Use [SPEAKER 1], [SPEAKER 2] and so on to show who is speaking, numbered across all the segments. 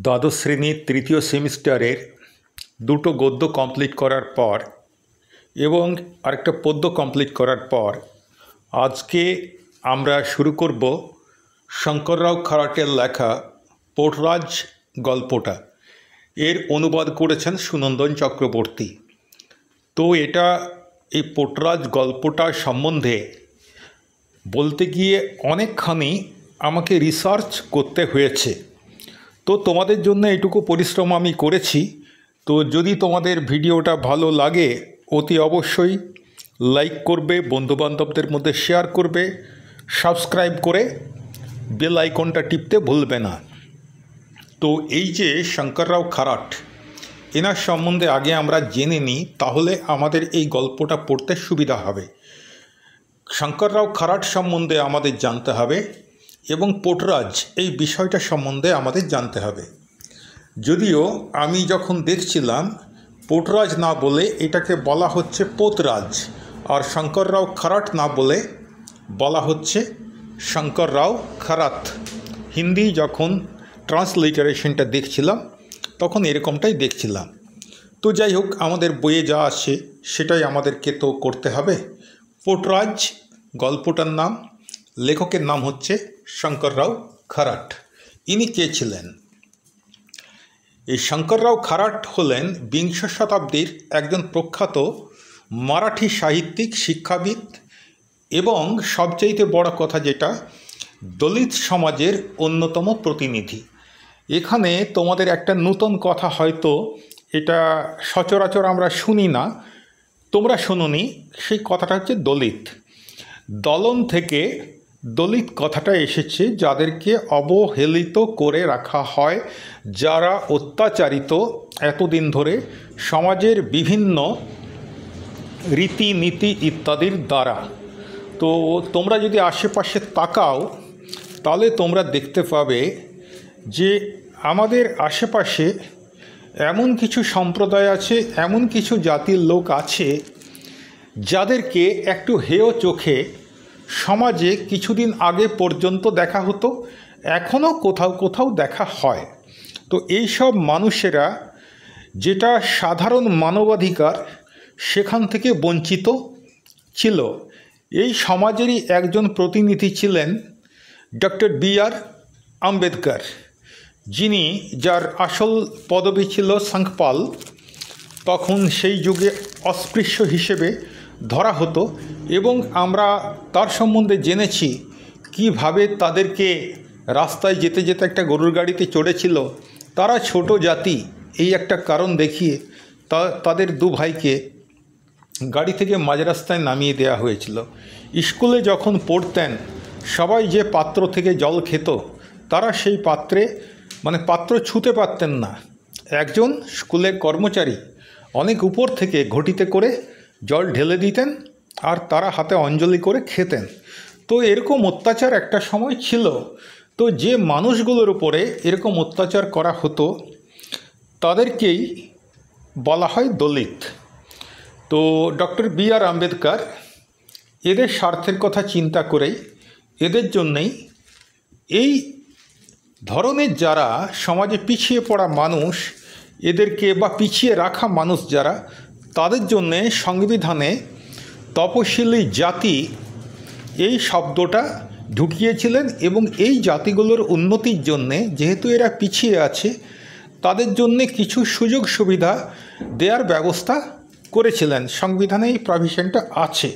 [SPEAKER 1] দ্বাদশ শ্রেণীর তৃতীয় সেমিস্টারের দুটো গদ্য কমপ্লিট করার পর এবং আরেকটা পদ্য কমপ্লিট করার পর আজকে আমরা শুরু করব শঙ্কররাও খারাটের লেখা পোর্টরাজ গল্পটা। এর অনুবাদ করেছেন সুনন্দন চক্রবর্তী। তো এই পোর্টরাজ গল্পটা সম্বন্ধে বলতে গিয়ে অনেকখানি আমাকে রিসার্চ করতে হয়েছে। তো তোমাদের জন্য এটুকু পরিশ্রম আমি করেছি। তো যদি তোমাদের ভিডিওটা ভালো লাগে অতি অবশ্যই লাইক করবে, বন্ধুবান্ধবদের মধ্যে শেয়ার করবে, সাবস্ক্রাইব করে বেল আইকনটা টিপতে ভুলবে না। তো এই যে শঙ্কররাও খারাট, এনার সম্বন্ধে আগে আমরা জেনে নিই, তাহলে আমাদের এই গল্পটা পড়তে সুবিধা হবে। শঙ্কররাও খারাট সম্বন্ধে আমাদের জানতে হবে এবং পোর্টরাজ এই বিষয়টা সম্বন্ধে আমাদের জানতে হবে। যদিও আমি যখন দেখছিলাম পোর্টরাজ না বলে এটাকে বলা হচ্ছে পোতরাজ, আর শঙ্কররাও খারাট না বলে বলা হচ্ছে শঙ্কররাও খারাত। হিন্দি যখন ট্রান্সলিটারেশনটা দেখছিলাম তখন এরকমটাই দেখছিলাম। তো যাই হোক, আমাদের বইয়ে যা আসে সেটাই আমাদেরকে তো করতে হবে। পোর্টরাজ গল্পটার নাম, লেখকের নাম হচ্ছে শঙ্কররাও খারাট। ইনি কে ছিলেন? এই শঙ্কররাও খারাট হলেন বিংশ শতাব্দীর একজন প্রখ্যাত মারাঠি সাহিত্যিক, শিক্ষাবিদ এবং সবচাইতে বড় কথা যেটা, দলিত সমাজের অন্যতম প্রতিনিধি। এখানে তোমাদের একটা নতুন কথা, হয়তো এটা সচরাচর আমরা শুনি না, তোমরা শোনোনি। সেই কথাটা হচ্ছে দলিত। দলন থেকে দলিত কথাটা এসেছে, যাদেরকে অবহেলিত করে রাখা হয়, যারা অত্যাচারিত এতদিন ধরে সমাজের বিভিন্ন রীতিনীতি ইত্যাদির দ্বারা। তো তোমরা যদি আশেপাশে তাকাও তাহলে তোমরা দেখতে পাবে যে আমাদের আশেপাশে এমন কিছু সম্প্রদায় আছে, এমন কিছু জাতির লোক আছে যাদেরকে একটু হেয় চোখে সমাজে কিছুদিন আগে পর্যন্ত দেখা হতো, এখনও কোথাও কোথাও দেখা হয়। তো এই সব মানুষেরা যেটা সাধারণ মানবাধিকার, সেখান থেকে বঞ্চিত ছিল। এই সমাজেরই একজন প্রতিনিধি ছিলেন ডক্টর বি.আর. আম্বেদকর, যার আসল পদবি ছিল সংখপাল। তখন সেই যুগে অস্পৃশ্য হিসেবে ধরা হতো এবং আমরা তার সম্বন্ধে জেনেছি কিভাবে তাদেরকে রাস্তায় যেতে যেতে একটা গরুর গাড়িতে চড়েছিল। তারা ছোট জাতি, এই একটা কারণ দেখিয়ে তাদের দু ভাইকে গাড়ি থেকে মাঝ রাস্তায় নামিয়ে দেওয়া হয়েছিল। স্কুলে যখন পড়তেন, সবাই যে পাত্র থেকে জল খেত, তারা সেই পাত্র ছুঁতে পারতেন না। একজন স্কুলের কর্মচারী অনেক উপর থেকে ঘটিতে করে জল ঢেলে দিতেন আর তারা হাতে অঞ্জলি করে খেতেন। তো এরকম অত্যাচার একটা সময় ছিল। তো যে মানুষগুলোর উপরে এরকম অত্যাচার করা হতো তাদেরকেই বলা হয় দলিত। তো ডক্টর বি.আর. আম্বেদকর এদের স্বার্থের কথা চিন্তা করেই, এদের জন্যেই এই ধরনের যারা সমাজে পিছিয়ে পড়া মানুষ, এদেরকে বা পিছিয়ে রাখা মানুষ যারা, তাদের জন্যে সংবিধানে তপশিলি জাতি এই শব্দটা ঢুকিয়েছিলেন এবং এই জাতিগুলোর উন্নতির জন্যে, যেহেতু এরা পিছিয়ে আছে, তাদের জন্যে কিছু সুযোগ সুবিধা দেওয়ার ব্যবস্থা করেছিলেন। সংবিধানে এই প্রভিশনটা আছে।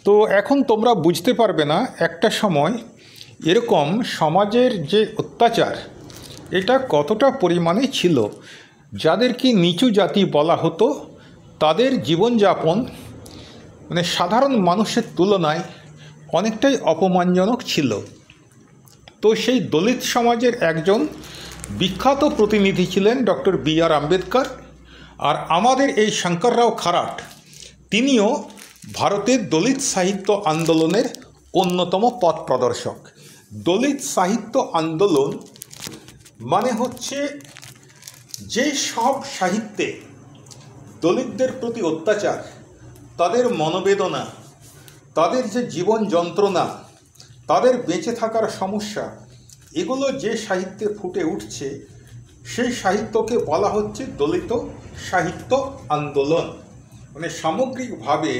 [SPEAKER 1] তো এখন তোমরা বুঝতে পারবে না একটা সময় এরকম সমাজের যে অত্যাচার, এটা কতটা পরিমাণে ছিল। যাদেরকে নিচু জাতি বলা হতো, তাদের জীবনযাপন সাধারণ মানুষের তুলনায় অনেকটাই অপমানজনক ছিল। তো সেই দলিত সমাজের একজন বিখ্যাত প্রতিনিধি ছিলেন ডক্টর বি.আর. আম্বেদকর। আর আমাদের এই শঙ্কররাও খারাট, তিনিও ভারতের দলিত সাহিত্য আন্দোলনের অন্যতম পথ প্রদর্শক। দলিত সাহিত্য আন্দোলন মানে হচ্ছে যে সব সাহিত্যে দলিতদের প্রতি অত্যাচার, তাদের মনোবেদনা, তাদের যে জীবন যন্ত্রণা, তাদের বেঁচে থাকার সমস্যা, এগুলো যে সাহিত্যে ফুটে উঠছে, সেই সাহিত্যকে বলা হচ্ছে দলিত সাহিত্য আন্দোলন। মানে সামগ্রিকভাবে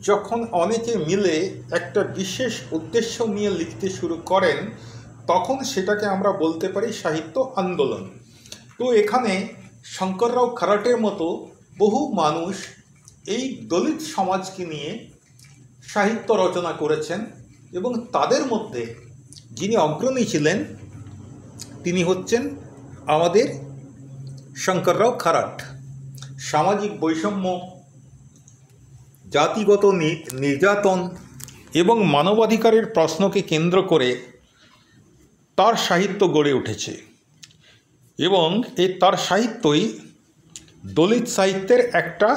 [SPEAKER 1] যখন অনেকে মিলে একটা বিশেষ উদ্দেশ্য নিয়ে লিখতে শুরু করেন তখন সেটাকে আমরা বলতে পারি সাহিত্য আন্দোলন। তো এখানে শঙ্কররাও খারাটের মতো বহু মানুষ এই দলিত সমাজকে নিয়ে সাহিত্য রচনা করেছেন এবং তাদের মধ্যে যিনি অগ্রণী ছিলেন তিনি হচ্ছেন আমাদের শঙ্কররাও খারাট। সামাজিক বৈষম্য, জাতিগত নির্যাতন এবং মানবাধিকারের প্রশ্নকে কেন্দ্র করে তার সাহিত্য গড়ে উঠেছে এবং তার সাহিত্যই দলিত সাহিত্যের একটা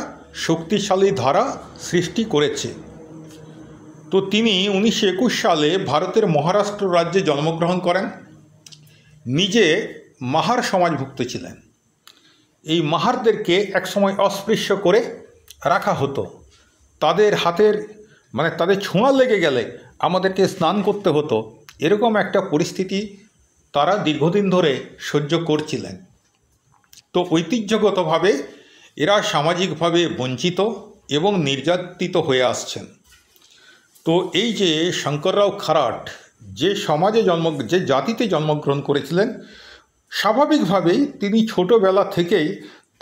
[SPEAKER 1] শক্তিশালী ধারা সৃষ্টি করেছে। তো তিনি 1921 সালে ভারতের মহারাষ্ট্র রাজ্যে জন্মগ্রহণ করেন। নিজে মাহার সমাজভুক্ত ছিলেন। এই মাহারদেরকে একসময় অস্পৃশ্য করে রাখা হতো। তাদের হাতের তাদের ছোঁয়া লেগে গেলে আমাদেরকে স্নান করতে হতো, এরকম একটা পরিস্থিতি তারা দীর্ঘদিন ধরে সহ্য করছিলেন। তো ঐতিহ্যগতভাবে এরা সামাজিকভাবে বঞ্চিত এবং নির্যাতিত হয়ে আসছেন। তো এই যে শঙ্কররাও খারাট যে জাতিতে জন্মগ্রহণ করেছিলেন, স্বাভাবিকভাবেই তিনি ছোটোবেলা থেকেই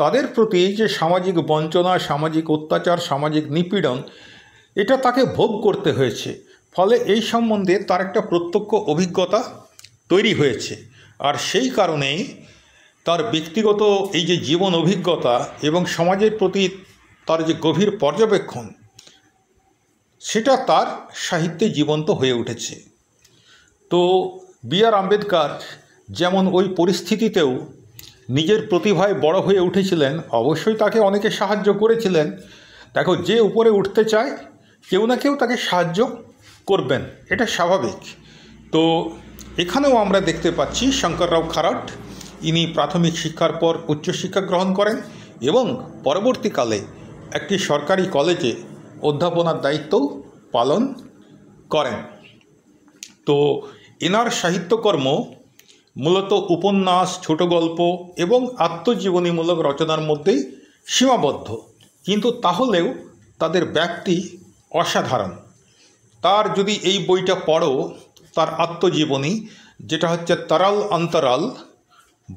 [SPEAKER 1] তাদের প্রতি যে সামাজিক বঞ্চনা, সামাজিক অত্যাচার, সামাজিক নিপীড়ন এটা তাকে ভোগ করতে হয়েছে। ফলে এই সম্বন্ধে তার একটা প্রত্যক্ষ অভিজ্ঞতা তৈরি হয়েছে। আর সেই কারণেই তার ব্যক্তিগত এই যে জীবন অভিজ্ঞতা এবং সমাজের প্রতি তার যে গভীর পর্যবেক্ষণ সেটা তার সাহিত্যে জীবন্ত হয়ে উঠেছে। তো বি.আর. আম্বেদকর যেমন ওই পরিস্থিতিতেও নিজের প্রতিভায় বড় হয়ে উঠেছিলেন, অবশ্যই তাকে অনেকে সাহায্য করেছিলেন। দেখো, যে উপরে উঠতে চায় কেউ না কেউ তাকে সাহায্য করবেন, এটা স্বাভাবিক। তো এখানেও আমরা দেখতে পাচ্ছি শঙ্কররাও খারাট ইনি প্রাথমিক শিক্ষার পর উচ্চশিক্ষা গ্রহণ করেন এবং পরবর্তীকালে একটি সরকারি কলেজে অধ্যাপনার দায়িত্বও পালন করেন। তো এনার সাহিত্যকর্ম মূলত উপন্যাস, ছোট গল্প এবং আত্মজীবনীমূলক রচনার মধ্যেই সীমাবদ্ধ, কিন্তু তাহলেও তাদের ব্যাপ্তি অসাধারণ। তার যদি এই বইটা পড়ো, তার আত্মজীবনী যেটা হচ্ছে তরাল অন্তরাল,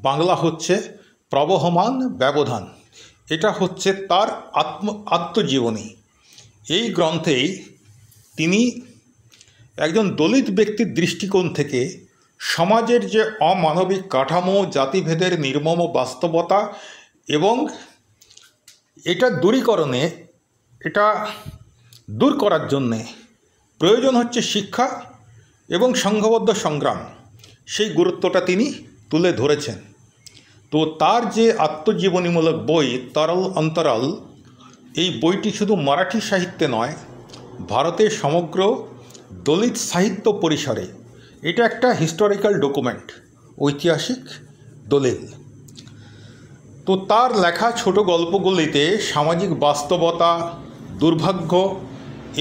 [SPEAKER 1] বাংলা হচ্ছে প্রবহমান ব্যবধান, এটা হচ্ছে তার আত্মজীবনী। এই গ্রন্থেই তিনি একজন দলিত ব্যক্তির দৃষ্টিকোণ থেকে সমাজের যে অমানবিক কাঠামো, জাতিভেদের নির্মম বাস্তবতা এবং এটা দূর করার জন্যে প্রয়োজন হচ্ছে শিক্ষা এবং সংঘবদ্ধ সংগ্রাম, সেই গুরুত্বটা তিনি তুলে ধরেছেন। তো তার যে আত্মজীবনীমূলক বই তরল অন্তরাল, এই বইটি শুধু মারাঠি সাহিত্যে নয়, ভারতের সমগ্র দলিত সাহিত্য পরিসরে এটা একটা হিস্টোরিক্যাল ডকুমেন্ট, ঐতিহাসিক দলিল। তো তার লেখা ছোট গল্পগুলিতে সামাজিক বাস্তবতা, দুর্ভাগ্য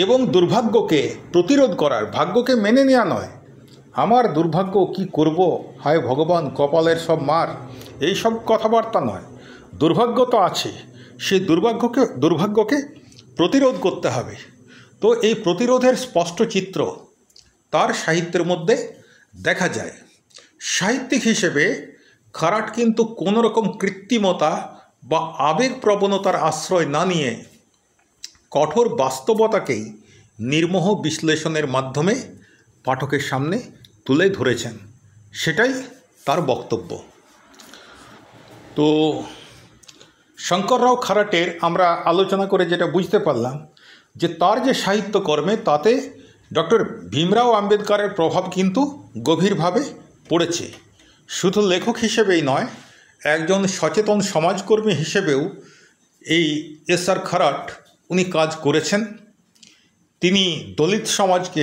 [SPEAKER 1] এবং দুর্ভাগ্যকে প্রতিরোধ করার, ভাগ্যকে মেনে নেওয়া নয়, আমার দুর্ভাগ্য কি করব, হায় ভগবান কপালের সব মার, এই সব কথাবার্তা নয়। দুর্ভাগ্য তো আছে, সেই দুর্ভাগ্যকে প্রতিরোধ করতে হবে। তো এই প্রতিরোধের স্পষ্ট চিত্র তার সাহিত্যের মধ্যে দেখা যায়। সাহিত্যিক হিসেবে খারাট কিন্তু কোনো রকম কৃত্রিমতা বা আবেগপ্রবণতার আশ্রয় না নিয়ে কঠোর বাস্তবতাকেই নির্মোহ বিশ্লেষণের মাধ্যমে পাঠকের সামনে তুলে ধরেছেন, সেটাই তার বক্তব্য। তো শঙ্কররাও খারাটের আমরা আলোচনা করে যেটা বুঝতে পারলাম যে তার যে সাহিত্যকর্মে তাতে ডক্টর ভীমরাও আম্বেদকরের প্রভাব কিন্তু গভীরভাবে পড়েছে। শুধু লেখক হিসেবেই নয়, একজন সচেতন সমাজকর্মী হিসেবেও এই এস.আর. খারাট উনি কাজ করেছেন। তিনি দলিত সমাজকে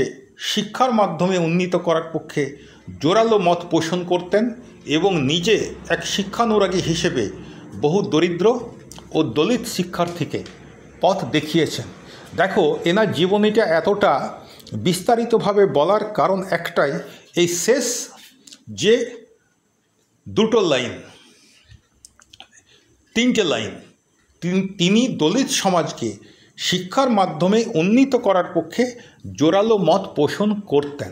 [SPEAKER 1] শিক্ষার মাধ্যমে উন্নীত করার পক্ষে জোরালো মত পোষণ করতেন এবং নিজে এক শিক্ষানুরাগী হিসেবে বহু দরিদ্র ও দলিত শিক্ষার্থীকে পথ দেখিয়েছেন। দেখো, এনার জীবনীটা এতটা বিস্তারিতভাবে বলার কারণ একটাই, এই শেষ যে দুটো লাইন তিনটে লাইন। তিনি দলিত সমাজকে শিক্ষার মাধ্যমে উন্নীত করার পক্ষে জোরালো মত পোষণ করতেন।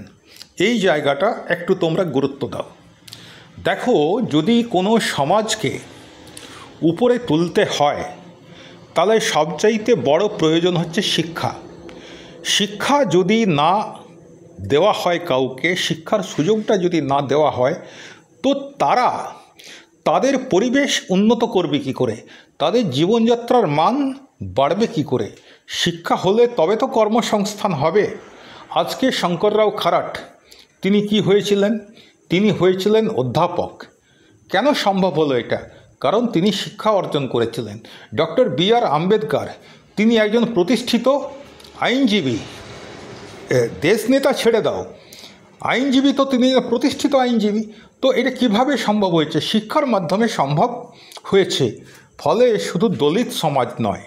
[SPEAKER 1] এই জায়গাটা একটু তোমরা গুরুত্ব দাও। দেখো, যদি কোনো সমাজকে উপরে তুলতে হয় তাহলে সবচাইতে বড় প্রয়োজন হচ্ছে শিক্ষা। শিক্ষা যদি না দেওয়া হয় কাউকে, শিক্ষার সুযোগটা যদি না দেওয়া হয়, তো তারা তাদের পরিবেশ উন্নত করবে কী করে, তাদের জীবনযাত্রার মান বাড়বে কী করে? শিক্ষা হলে তবে তো কর্মসংস্থান হবে। আজকে শঙ্কররাও খারাট তিনি কি হয়েছিলেন? তিনি হয়েছিলেন অধ্যাপক। কেন সম্ভব হলো এটা? কারণ তিনি শিক্ষা অর্জন করেছিলেন। Doctor B.R.. আম্বেদকর তিনি একজন প্রতিষ্ঠিত আইনজীবী, দেশনেতা ছেড়ে দাও, আইনজীবী, তো তিনি প্রতিষ্ঠিত আইনজীবী। তো এটা কিভাবে সম্ভব হয়েছে? শিক্ষার মাধ্যমে সম্ভব হয়েছে। ফলে শুধু দলিত সমাজ নয়,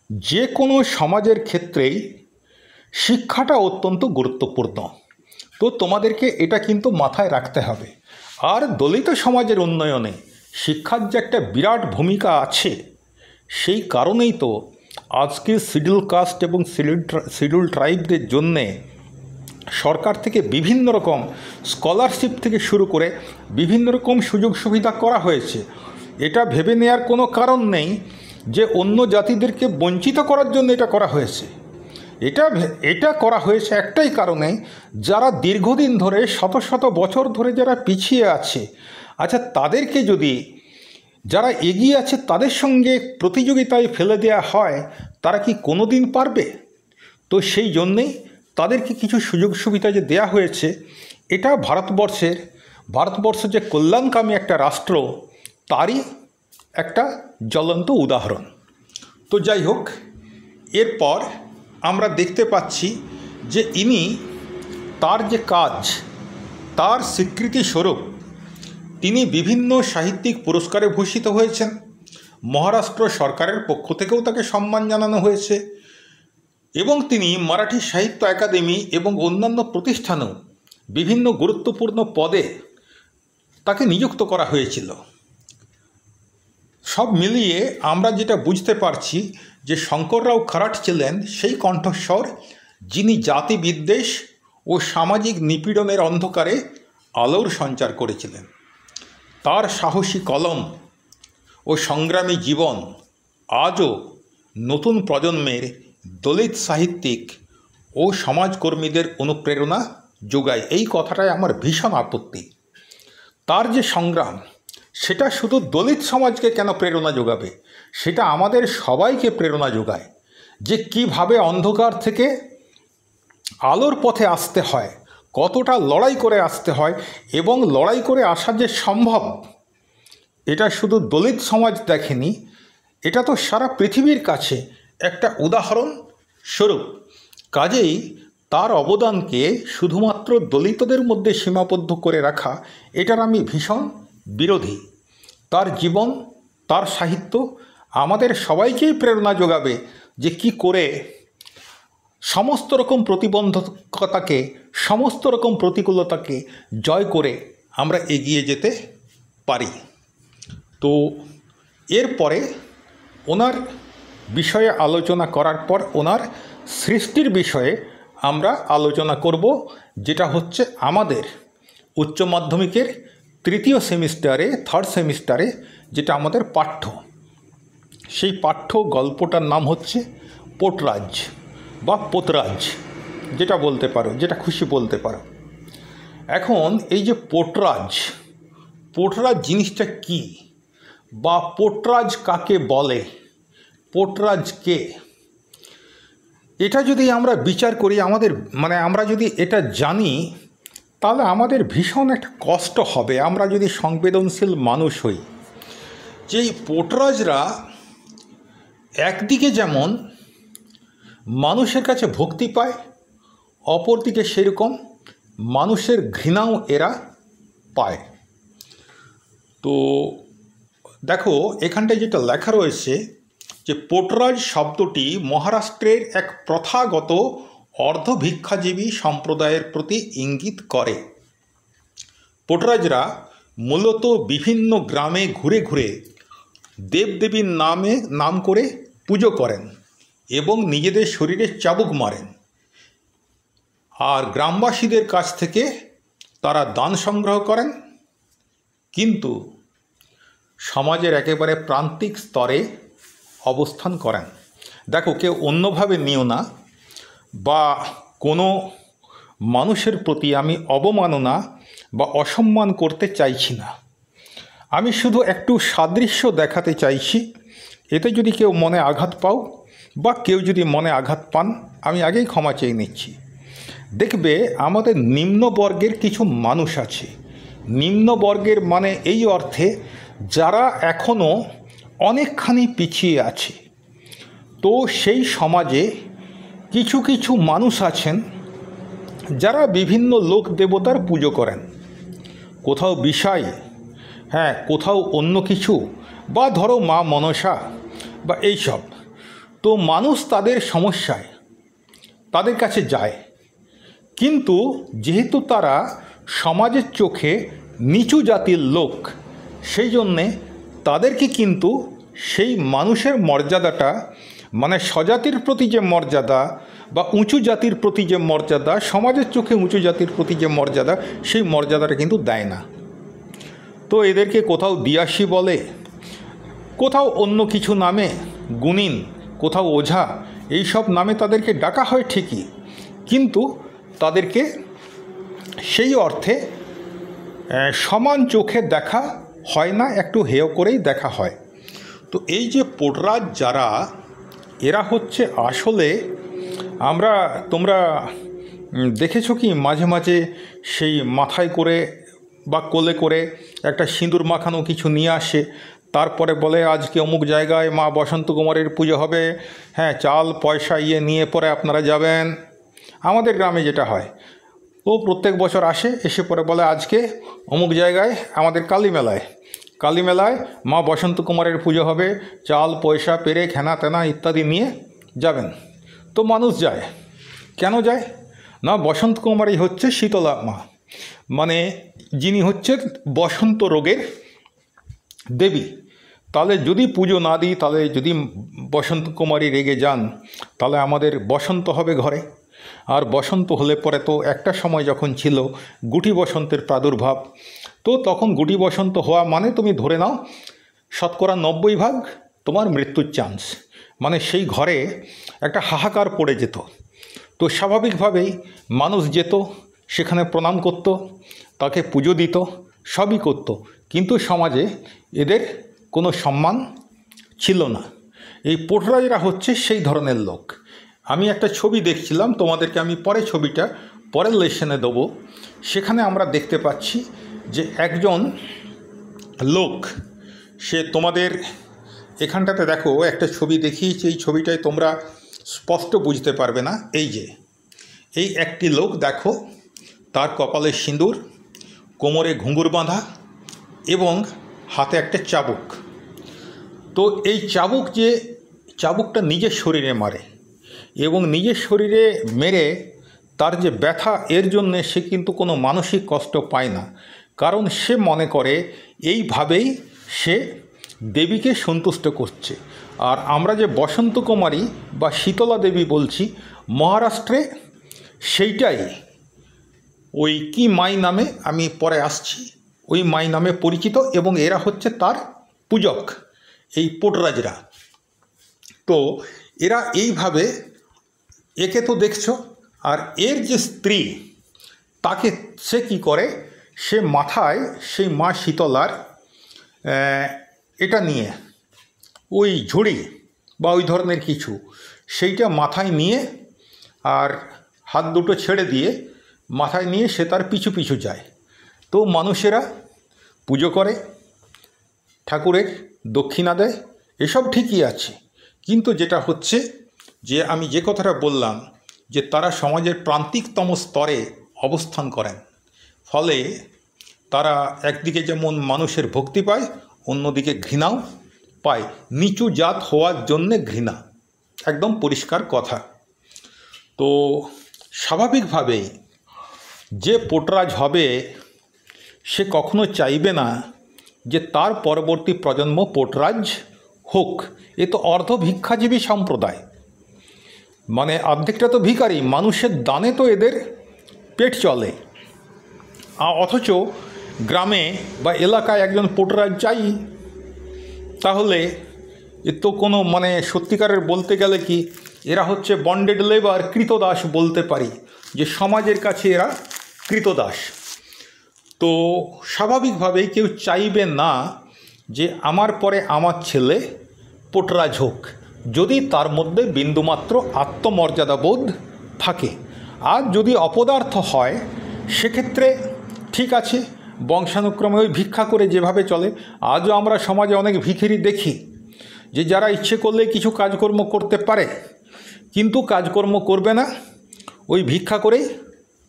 [SPEAKER 1] যে কোনো সমাজের ক্ষেত্রেই শিক্ষাটা অত্যন্ত গুরুত্বপূর্ণ। তো তোমাদেরকে এটা কিন্তু মাথায় রাখতে হবে। আর দলিত সমাজের উন্নয়নে শিক্ষার যে একটা বিরাট ভূমিকা আছে, সেই কারণেই তো আজকে শিডিউল কাস্ট এবং শিডিউল ট্রাইবদের জন্যে সরকার থেকে বিভিন্ন রকম স্কলারশিপ থেকে শুরু করে বিভিন্ন রকম সুযোগ সুবিধা করা হয়েছে। এটা ভেবে নেওয়ার কোনো কারণ নেই যে অন্য জাতিদেরকে বঞ্চিত করার জন্য এটা করা হয়েছে। এটা করা হয়েছে একটাই কারণে, যারা দীর্ঘদিন ধরে শত শত বছর ধরে যারা পিছিয়ে আছে, আচ্ছা তাদেরকে যদি, যারা এগিয়ে আছে তাদের সঙ্গে প্রতিযোগিতায় ফেলে দেওয়া হয়, তারা কি কোনো দিন পারবে? তো সেই জন্যেই তাদেরকে কিছু সুযোগ সুবিধা যে দেয়া হয়েছে, এটা ভারতবর্ষ যে কল্যাণকামী একটা রাষ্ট্র, তারই একটা জ্বলন্ত উদাহরণ। তো যাই হোক, এরপর আমরা দেখতে পাচ্ছি যে ইনি তার যে কাজ, তার স্বীকৃতিস্বরূপ তিনি বিভিন্ন সাহিত্যিক পুরস্কারে ভূষিত হয়েছেন। মহারাষ্ট্র সরকারের পক্ষ থেকেও তাকে সম্মান জানানো হয়েছে এবং তিনি মারাঠি সাহিত্য একাডেমি এবং অন্যান্য প্রতিষ্ঠানেও বিভিন্ন গুরুত্বপূর্ণ পদে তাকে নিযুক্ত করা হয়েছিল। সব মিলিয়ে আমরা যেটা বুঝতে পারছি যে শঙ্কররাও খারাট ছিলেন সেই কণ্ঠস্বর, যিনি জাতি বিদ্বেষ ও সামাজিক নিপীড়নের অন্ধকারে আলোর সঞ্চার করেছিলেন। তার সাহসী কলম ও সংগ্রামী জীবন আজও নতুন প্রজন্মের দলিত সাহিত্যিক ও সমাজকর্মীদের অনুপ্রেরণা যোগায়। এই কথাটায় আমার ভীষণ আপত্তি। তার যে সংগ্রাম, সেটা শুধু দলিত সমাজকে কেন প্রেরণা যোগাবে, সেটা আমাদের সবাইকে প্রেরণা যোগায় যে কিভাবে অন্ধকার থেকে আলোর পথে আসতে হয়, কতটা লড়াই করে আসতে হয়, এবং লড়াই করে আসা যে সম্ভব, এটা শুধু দলিত সমাজ দেখেনি, এটা তো সারা পৃথিবীর কাছে একটা উদাহরণ স্বরূপ। কাজেই তার অবদানকে শুধুমাত্র দলিতদের মধ্যে সীমাবদ্ধ করে রাখা, এটার আমি ভীষণ বিরোধী। তার জীবন, তার সাহিত্য আমাদের সবাইকেই প্রেরণা যোগাবে যে কি করে সমস্ত রকম প্রতিবন্ধকতাকে, সমস্ত রকম প্রতিকূলতাকে জয় করে আমরা এগিয়ে যেতে পারি। তো এরপরে ওনার বিষয়ে আলোচনা করার পর ওনার সৃষ্টির বিষয়ে আমরা আলোচনা করব, যেটা হচ্ছে আমাদের উচ্চ মাধ্যমিকের থার্ড সেমিস্টারে যেটা আমাদের পাঠ্য। সেই পাঠ্য গল্পটার নাম হচ্ছে পোটরাজ বা পোতরাজ, যেটা বলতে পারো, যেটা খুশি বলতে পারো। এখন এই যে পোটরাজ জিনিসটা কি, বা পোটরাজ কাকে বলে, পোটরাজ কে, এটা যদি আমরা বিচার করি, আমরা যদি এটা জানি, তাহলে আমাদের ভীষণ একটা কষ্ট হবে আমরা যদি সংবেদনশীল মানুষ হই। যে এই পোটরাজরা একদিকে যেমন মানুষের কাছে ভক্তি পায়, অপরদিকে সেরকম মানুষের ঘৃণাও এরা পায়। তো দেখো, এখানটায় যেটা লেখা রয়েছে যে পোটরাজ শব্দটি মহারাষ্ট্রের এক প্রথাগত অর্ধভিক্ষাজীবী সম্প্রদায়ের প্রতি ইঙ্গিত করে। পোটরাজরা মূলত বিভিন্ন গ্রামে ঘুরে ঘুরে দেবদেবীর নাম করে পুজো করেন এবং নিজেদের শরীরে চাবুক মারেন। আর গ্রামবাসীদের কাছ থেকে তারা দান সংগ্রহ করেন, কিন্তু সমাজের একেবারে প্রান্তিক স্তরে অবস্থান করেন। দেখো, কেউ অন্যভাবে নিও না, বা কোনো মানুষের প্রতি আমি অবমাননা বা অসম্মান করতে চাইছি না। আমি শুধু একটু সাদৃশ্য দেখাতে চাইছি। এতে যদি কেউ মনে আঘাত পাও বা কেউ যদি মনে আঘাত পান, আমি আগেই ক্ষমা চেয়ে নিচ্ছি। দেখবে, আমাদের নিম্নবর্গের কিছু মানুষ আছে। নিম্নবর্গের মানে এই অর্থে যারা এখনও অনেকখানি পিছিয়ে আছে। তো সেই সমাজে কিছু কিছু মানুষ আছেন যারা বিভিন্ন লোক দেবতার পুজো করেন, কোথাও বিষয়, কোথাও অন্য কিছু, বা ধরো মা মনসা বা এইসব। তো মানুষ তাদের সমস্যায় তাদের কাছে যায়, কিন্তু যেহেতু তারা সমাজের চোখে নিচু জাতির লোক, সেই জন্যে তাদেরকে কিন্তু সেই মানুষের মর্যাদাটা, মানে স্বজাতির প্রতি যে মর্যাদা বা উঁচু জাতির প্রতি যে মর্যাদা, সমাজের চোখে উঁচু জাতির প্রতি যে মর্যাদা, সেই মর্যাদাটা কিন্তু দেয় না। তো এদেরকে কোথাও দিয়াসী বলে, কোথাও অন্য কিছু নামে, গুণিন, কোথাও ওঝা, এইসব নামে তাদেরকে ডাকা হয় ঠিকই, কিন্তু তাদেরকে সেই অর্থে সমান চোখে দেখা হয় না, একটু হেয় করেই দেখা হয়। তো এই যে পোটরাজ যারা, এরা হচ্ছে আসলে, তোমরা দেখেছো কি মাঝে মাঝে সেই মাথায় করে বা কোলে করে একটা সিঁদুর মাখানো কিছু নিয়ে আসে, তারপরে বলে আজকে অমুক জায়গায় মা বসন্ত কুমারীর পুজো হবে, চাল পয়সা নিয়ে পরে আপনারা যাবেন। আমাদের গ্রামে যেটা হয়, ও প্রত্যেক বছর আসে, এসে পরে বলে আজকে অমুক জায়গায় আমাদের কালী মেলায় মা বসন্ত কুমারের পুজো হবে, চাল পয়সা পেরে খেনা তেনা ইত্যাদি নিয়ে যাবেন। তো মানুষ যায়। কেন যায় না? বসন্ত কুমারী হচ্ছে শীতলা মা, মানে যিনি হচ্ছেন বসন্ত রোগের দেবী। তাহলে যদি পুজো না দিই, তাহলে যদি বসন্ত কুমারী রেগে যান, তাহলে আমাদের বসন্ত হবে ঘরে। আর বসন্ত হলে পরে তো একটা সময় যখন ছিল গুটি বসন্তের প্রাদুর্ভাব, তো তখন গুটি বসন্ত হওয়া মানে তুমি ধরে নাও 90% তোমার মৃত্যুর চান্স, মানে সেই ঘরে একটা হাহাকার পড়ে যেত। তো স্বাভাবিকভাবেই মানুষ যেত, সেখানে প্রণাম করত, তাকে পুজো দিত, সবই করত, কিন্তু সমাজে এদের কোনো সম্মান ছিল না। এই পোটরাজরা হচ্ছে সেই ধরনের লোক। আমি একটা ছবি দেখছিলাম, তোমাদেরকে আমি ছবিটা পরের লেসনে দেবো। সেখানে আমরা দেখতে পাচ্ছি যে একজন লোক, সে তোমাদের এখানটাতে দেখো একটা ছবি দেখিয়েছি, এই ছবিটায় তোমরা স্পষ্ট বুঝতে পারবে না। এই একটি লোক দেখো, তার কপালে সিঁদুর, কোমরে ঘুঙুর বাঁধা এবং হাতে একটা চাবুক। তো এই চাবুকটা নিজের শরীরে মারে, এবং নিজের শরীরে মেরে তার যে ব্যথা, এর জন্যে সে কিন্তু কোনো মানসিক কষ্ট পায় না, কারণ সে মনে করে এইভাবেই সে দেবীকে সন্তুষ্ট করছে। আর আমরা যে বসন্ত কুমারী বা শীতলা দেবী বলছি, মহারাষ্ট্রে সেইটাই ওই কি মাই নামে, আমি পরে আসছি, ওই মাই নামে পরিচিত, এবং এরা হচ্ছে তার পূজক, এই পোটরাজরা। তো এরা এইভাবে, একে তো দেখছো, আর এর যে স্ত্রী, তাকে সে কি করে, সে মাথায় সেই মা শীতলার এটা নিয়ে, ওই ঝুড়ি বা ওই ধরনের কিছু, সেইটা মাথায় নিয়ে আর হাত দুটো ছেড়ে দিয়ে মাথায় নিয়ে সে তার পিছু পিছু যায়। তো মানুষেরা পুজো করে, ঠাকুরের দক্ষিণা দেয়, এসব ঠিকই আছে, কিন্তু যেটা হচ্ছে যে আমি যে কথাটা বললাম, যে তারা সমাজের প্রান্তিকতম স্তরে অবস্থান করেন, ফলে তারা একদিকে যেমন মানুষের ভক্তি পায়, অন্যদিকে ঘৃণাও পায়। নিচু জাত হওয়ার জন্যে ঘৃণা, একদম পরিষ্কার কথা। তো স্বাভাবিকভাবেই যে পোটরাজ হবে, সে কখনো চাইবে না যে তার পরবর্তী প্রজন্ম পোটরাজ হোক, এ তো অর্ধ ভিক্ষাজীবী সম্প্রদায়, মানে অর্ধেকটা তো ভিখারি, মানুষের দানে তো এদের পেট চলে। অথচ গ্রামে বা এলাকায় একজন পোটরাজ চাই, তাহলে এ তো কোনো মানে সত্যিকারের বলতে গেলে কি এরা হচ্ছে বন্ডেড লেবার, কৃতদাস বলতে পারি, যে সমাজের কাছে এরা কৃতদাস। তো স্বাভাবিকভাবেই কেউ চাইবে না যে আমার পরে আমার ছেলে পোটরাজ হোক, যদি তার মধ্যে বিন্দুমাত্র আত্মমর্যাদাবোধ থাকে। আর যদি অপদার্থ হয় সেক্ষেত্রে ঠিক আছে, বংশানুক্রমে ওই ভিক্ষা করে যেভাবে চলে। আজও আমরা সমাজে অনেক ভিখিরি দেখি, যে যারা ইচ্ছে করলে কিছু কাজকর্ম করতে পারে, কিন্তু কাজকর্ম করবে না, ওই ভিক্ষা করেই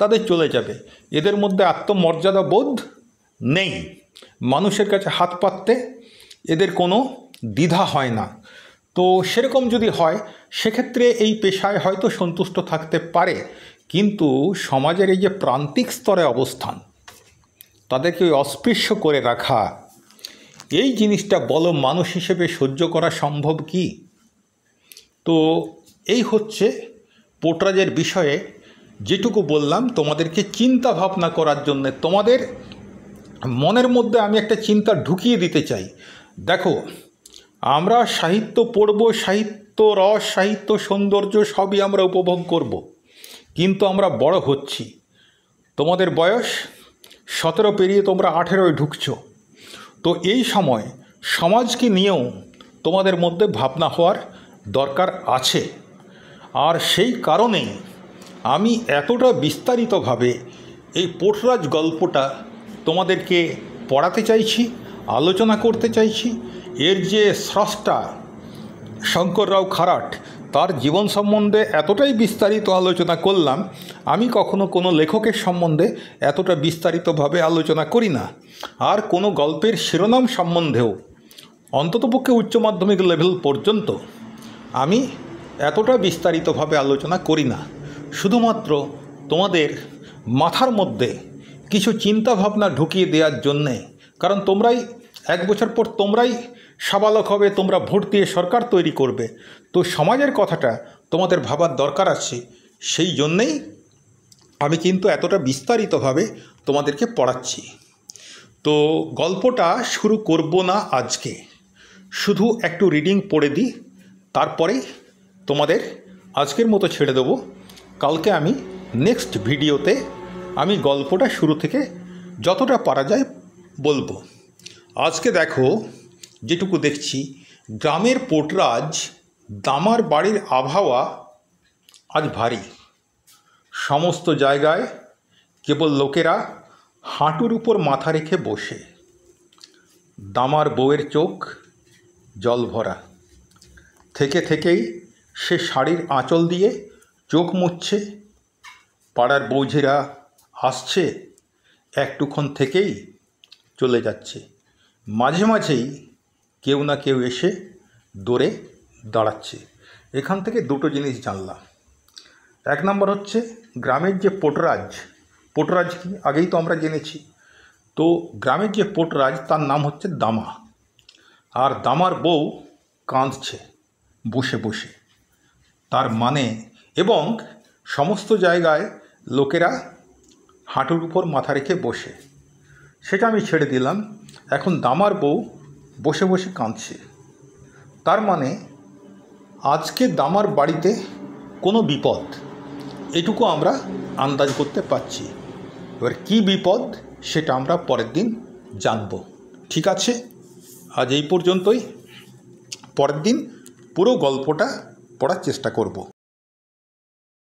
[SPEAKER 1] তাদের চলে যাবে। এদের মধ্যে আত্মমর্যাদা বোধ নেই, মানুষের কাছে হাত পাততে এদের কোনো দ্বিধা হয় না। তো সেরকম যদি হয় সেক্ষেত্রে এই পেশায় হয়তো সন্তুষ্ট থাকতে পারে, কিন্তু সমাজের এই যে প্রান্তিক স্তরে অবস্থান, তাদেরকে ওই অস্পৃশ্য করে রাখা, এই জিনিসটা বলো মানুষ হিসেবে সহ্য করা সম্ভব কি? তো এই হচ্ছে পোটরাজের বিষয়ে যেটুকু বললাম তোমাদেরকে চিন্তা ভাবনা করার জন্যে, তোমাদের মনের মধ্যে আমি একটা চিন্তা ঢুকিয়ে দিতে চাই। দেখো, আমরা সাহিত্য পড়ব, সাহিত্য রস, সাহিত্য সৌন্দর্য সবই আমরা উপভোগ করব, কিন্তু আমরা বড় হচ্ছি। তোমাদের বয়স 17 পেরিয়ে তোমরা 18-য় ঢুকছো। তো এই সময় সমাজকে নিয়েও তোমাদের মধ্যে ভাবনা হওয়ার দরকার আছে। আর সেই কারণেই আমি এতটা বিস্তারিতভাবে এই পোটরাজ গল্পটা তোমাদেরকে পড়াতে চাইছি, আলোচনা করতে চাইছি। এর যে স্রষ্টা শঙ্কররাও খারাট, তার জীবন সম্বন্ধে এতটাই বিস্তারিত আলোচনা করলাম। আমি কখনো কোনো লেখকের সম্বন্ধে এতটা বিস্তারিতভাবে আলোচনা করি না। আর কোনো গল্পের শিরোনাম সম্বন্ধেও অন্ততপক্ষে উচ্চ মাধ্যমিক লেভেল পর্যন্ত আমি এতটা বিস্তারিতভাবে আলোচনা করি না। শুধুমাত্র তোমাদের মাথার মধ্যে কিছু চিন্তাভাবনা ঢুকিয়ে দেওয়ার জন্যে, কারণ তোমরাই 1 বছর পর তোমরাই সাবালক হবে, তোমরা ভোট দিয়ে সরকার তৈরি করবে। তো সমাজের কথাটা তোমাদের ভাবার দরকার আছে, সেই জন্যেই আমি কিন্তু এতটা বিস্তারিতভাবে তোমাদেরকে পড়াচ্ছি। তো গল্পটা শুরু করব না আজকে, শুধু একটু রিডিং পড়ে দিই, তারপরেই তোমাদের আজকের মতো ছেড়ে দেবো। কালকে আমি নেক্সট ভিডিওতে আমি গল্পটা শুরু থেকে যতটা পারা যায় বলবো। আজকে দেখো, যেটুকু দেখছি, গ্রামের পোটরাজ দামার বাড়ির আবহাওয়া আজ ভারী। সমস্ত জায়গায় কেবল লোকেরা হাঁটুর উপর মাথা রেখে বসে। দামার বউয়ের চোখ জল ভরা, থেকে থেকেই সে শাড়ির আঁচল দিয়ে চোখ মুছছে। পাড়ার বৌঝিরা আসছে, একটুক্ষণ থেকেই চলে যাচ্ছে। মাঝে মাঝেই কেউ না কেউ এসে দৌড়ে দাঁড়াচ্ছে। এখান থেকে দুটো জিনিস জানলাম। 1 নম্বর হচ্ছে গ্রামের যে পোটরাজ কি আগেই তো আমরা জেনেছি। তো গ্রামের যে পোটরাজ তার নাম হচ্ছে দামা, আর দামার বউ কাঁদছে বসে বসে, তার মানে, এবং সমস্ত জায়গায় লোকেরা হাঁটুর উপর মাথা রেখে বসে, সেটা আমি ছেড়ে দিলাম। এখন দামার বউ বসে বসে কাঁদছে, তার মানে আজকে দামার বাড়িতে কোনো বিপদ, এটুকু আমরা আন্দাজ করতে পারছি। এবার কী বিপদ সেটা আমরা পরের দিন জানব। ঠিক আছে, আজ এই পর্যন্তই। পরের দিন পুরো গল্পটা পড়ার চেষ্টা করব।